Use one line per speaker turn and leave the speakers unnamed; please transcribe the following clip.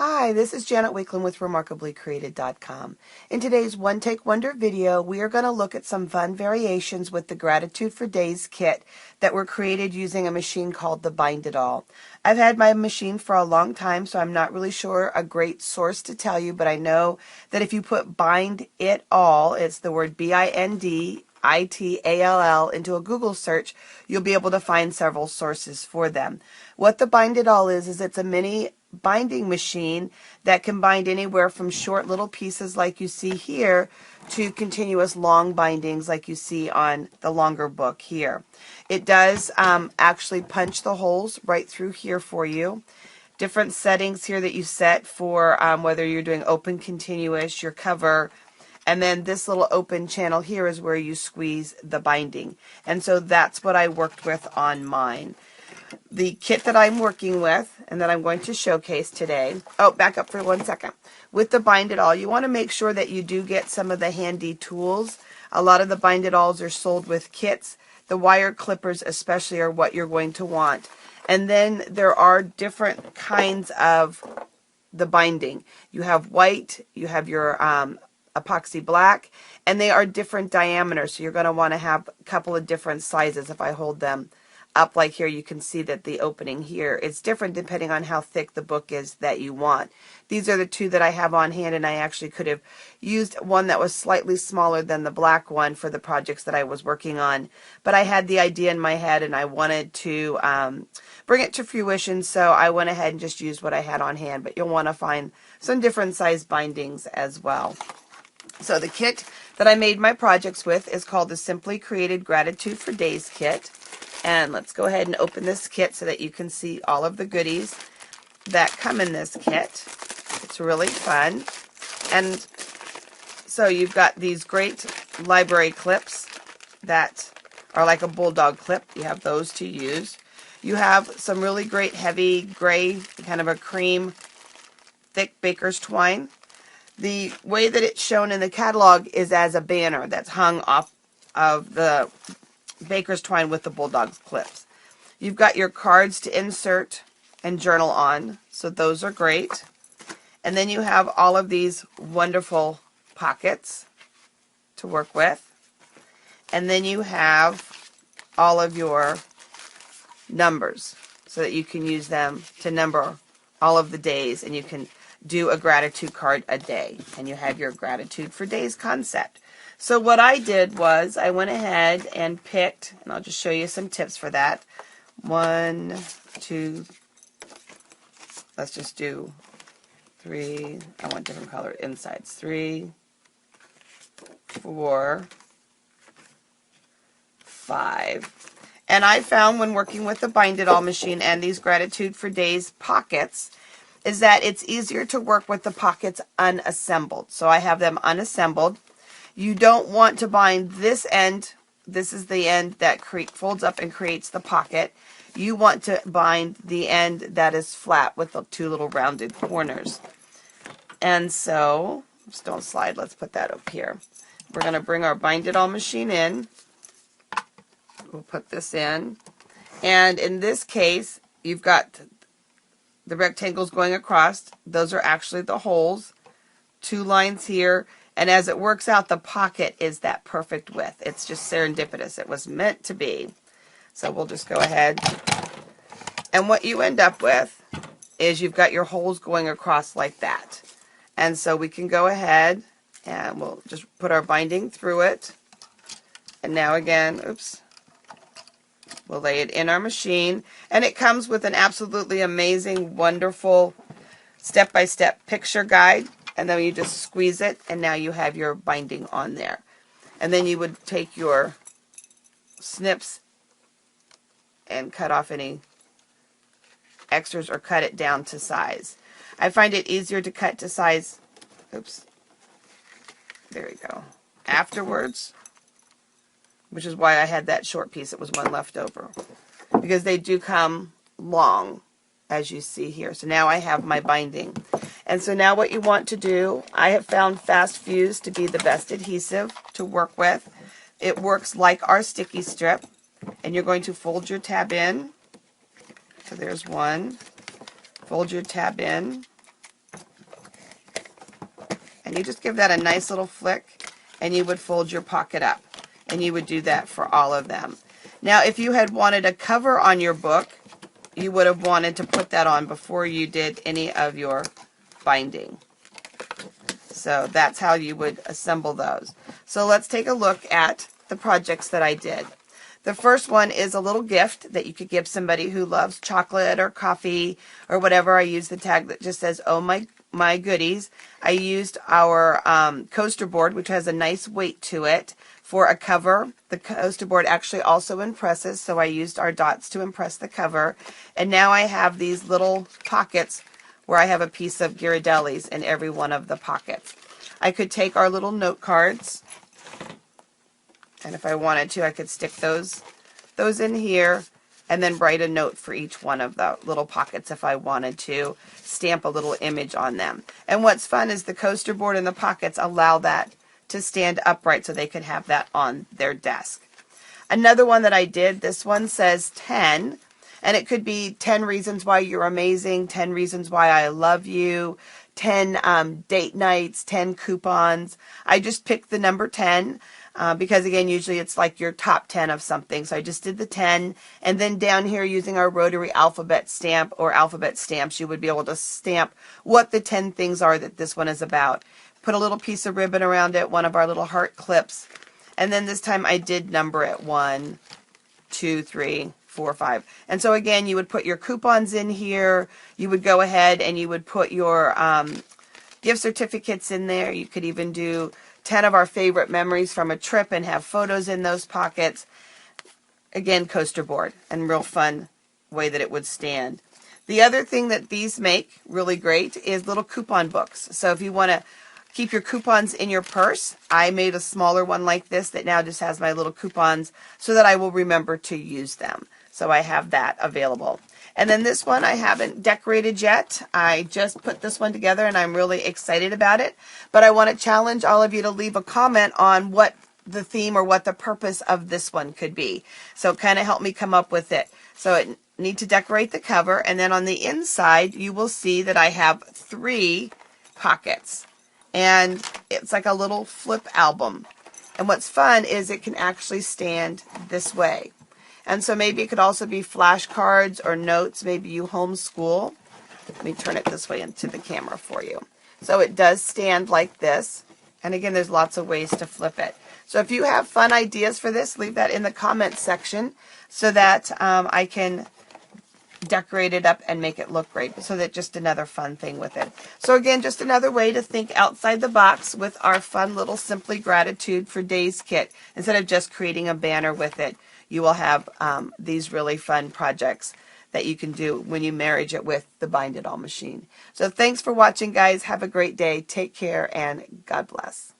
Hi, this is Janet Wakeland with RemarkablyCreated.com. In today's One Take Wonder video, we are going to look at some fun variations with the Gratitude for Days kit that were created using a machine called the Bind It All. I've had my machine for a long time, so I'm not really sure a great source to tell you, but I know that if you put Bind It All, it's the word BINDITALL into a Google search, you'll be able to find several sources for them. What the Bind It All is it's a mini binding machine that can bind anywhere from short little pieces like you see here to continuous long bindings like you see on the longer book here. It does actually punch the holes right through here for you. Different settings here that you set for whether you're doing open, continuous, your cover, and then this little open channel here is where you squeeze the binding. And so that's what I worked with on mine. The kit that I'm working with and that I'm going to showcase today, back up for 1 second. With the Bind It All, you want to make sure that you do get some of the handy tools. A lot of the Bind It Alls are sold with kits. The wire clippers especially are what you're going to want. And then there are different kinds of the binding. You have white, you have your epoxy black, and they are different diameters. So you're going to want to have a couple of different sizes. If I hold them up like here, you can see that the opening here is different depending on how thick the book is that you want. These are the two that I have on hand, and I actually could have used one that was slightly smaller than the black one for the projects that I was working on. But I had the idea in my head and I wanted to bring it to fruition, so I went ahead and just used what I had on hand. But you'll want to find some different size bindings as well. So the kit that I made my projects with is called the Simply Created Gratitude for Days kit. And let's go ahead and open this kit so that you can see all of the goodies that come in this kit. It's really fun. And so you've got these great library clips that are like a bulldog clip. You have those to use. You have some really great heavy gray, kind of a cream, thick baker's twine. The way that it's shown in the catalog is as a banner that's hung off of the baker's twine with the bulldog clips. You've got your cards to insert and journal on, so those are great. And then you have all of these wonderful pockets to work with. And then you have all of your numbers so that you can use them to number all of the days, and you can do a gratitude card a day. And you have your Gratitude for Days concept. So what I did was I went ahead and picked, and I'll just show you some tips for that. 1, 2, let's just do 3. I want different color insides. 3, 4, 5. And I found when working with the Bind It All machine and these Gratitude for Days pockets is that it's easier to work with the pockets unassembled. So I have them unassembled. You don't want to bind this end. This is the end that folds up and creates the pocket. You want to bind the end that is flat with the two little rounded corners. And so, just don't slide, let's put that up here. We're going to bring our Bind It All machine in. We'll put this in. And in this case, you've got the rectangles going across. Those are actually the holes. 2 lines here. And as it works out, the pocket is that perfect width. It's just serendipitous. It was meant to be. So we'll just go ahead. And what you end up with is you've got your holes going across like that. And so we can go ahead and we'll just put our binding through it. And now again, we'll lay it in our machine. And it comes with an absolutely amazing, wonderful step-by-step picture guide. And then you just squeeze it, and now you have your binding on there. And then you would take your snips and cut off any extras or cut it down to size. I find it easier to cut to size, there we go, afterwards, which is why I had that short piece. It was one left over. Because they do come long, as you see here. So now I have my binding. And so now what you want to do, I have found Fast Fuse to be the best adhesive to work with. It works like our sticky strip. And you're going to fold your tab in. So there's one. Fold your tab in. and you just give that a nice little flick, and you would fold your pocket up. And you would do that for all of them. Now, if you had wanted a cover on your book, you would have wanted to put that on before you did any of your binding. So that's how you would assemble those. So let's take a look at the projects that I did. The first one is a little gift that you could give somebody who loves chocolate or coffee or whatever. I used the tag that just says, "Oh my goodies." I used our coaster board, which has a nice weight to it, for a cover. The coaster board actually also impresses, so I used our dots to impress the cover. And now I have these little pockets where I have a piece of Ghirardelli's in every one of the pockets. I could take our little note cards, and if I wanted to, I could stick those in here and then write a note for each one of the little pockets if I wanted to, stamp a little image on them. And what's fun is the coaster board and the pockets allow that to stand upright so they could have that on their desk. Another one that I did, this one says 10, and it could be 10 reasons why you're amazing, 10 reasons why I love you, 10 date nights, 10 coupons. I just picked the number 10 because, again, usually it's like your top 10 of something. So I just did the 10, and then down here using our rotary alphabet stamp or alphabet stamps, you would be able to stamp what the 10 things are that this one is about. Put a little piece of ribbon around it, one of our little heart clips, and then this time I did number it 1, 2, 3, 4, 5. And so again, you would put your coupons in here. You would go ahead and you would put your gift certificates in there. You could even do 10 of our favorite memories from a trip and have photos in those pockets. Again, coaster board, and real fun way that it would stand. The other thing that these make really great is little coupon books. So if you want to keep your coupons in your purse, I made a smaller one like this that now just has my little coupons so that I will remember to use them. So I have that available. And then this one I haven't decorated yet. I just put this one together and I'm really excited about it. But I want to challenge all of you to leave a comment on what the theme or what the purpose of this one could be. So kind of help me come up with it. So I need to decorate the cover, and then on the inside you will see that I have 3 pockets. And it's like a little flip album. And what's fun is it can actually stand this way. And so maybe it could also be flashcards or notes. Maybe you homeschool. Let me turn it this way into the camera for you. So it does stand like this. And again, there's lots of ways to flip it. So if you have fun ideas for this, leave that in the comments section so that I can decorate it up and make it look great. So that just another fun thing with it. So again, just another way to think outside the box with our fun little Simply Gratitude for Days kit. Instead of just creating a banner with it, you will have these really fun projects that you can do when you marriage it with the Bind It All machine. So thanks for watching, guys. Have a great day. Take care, and God bless.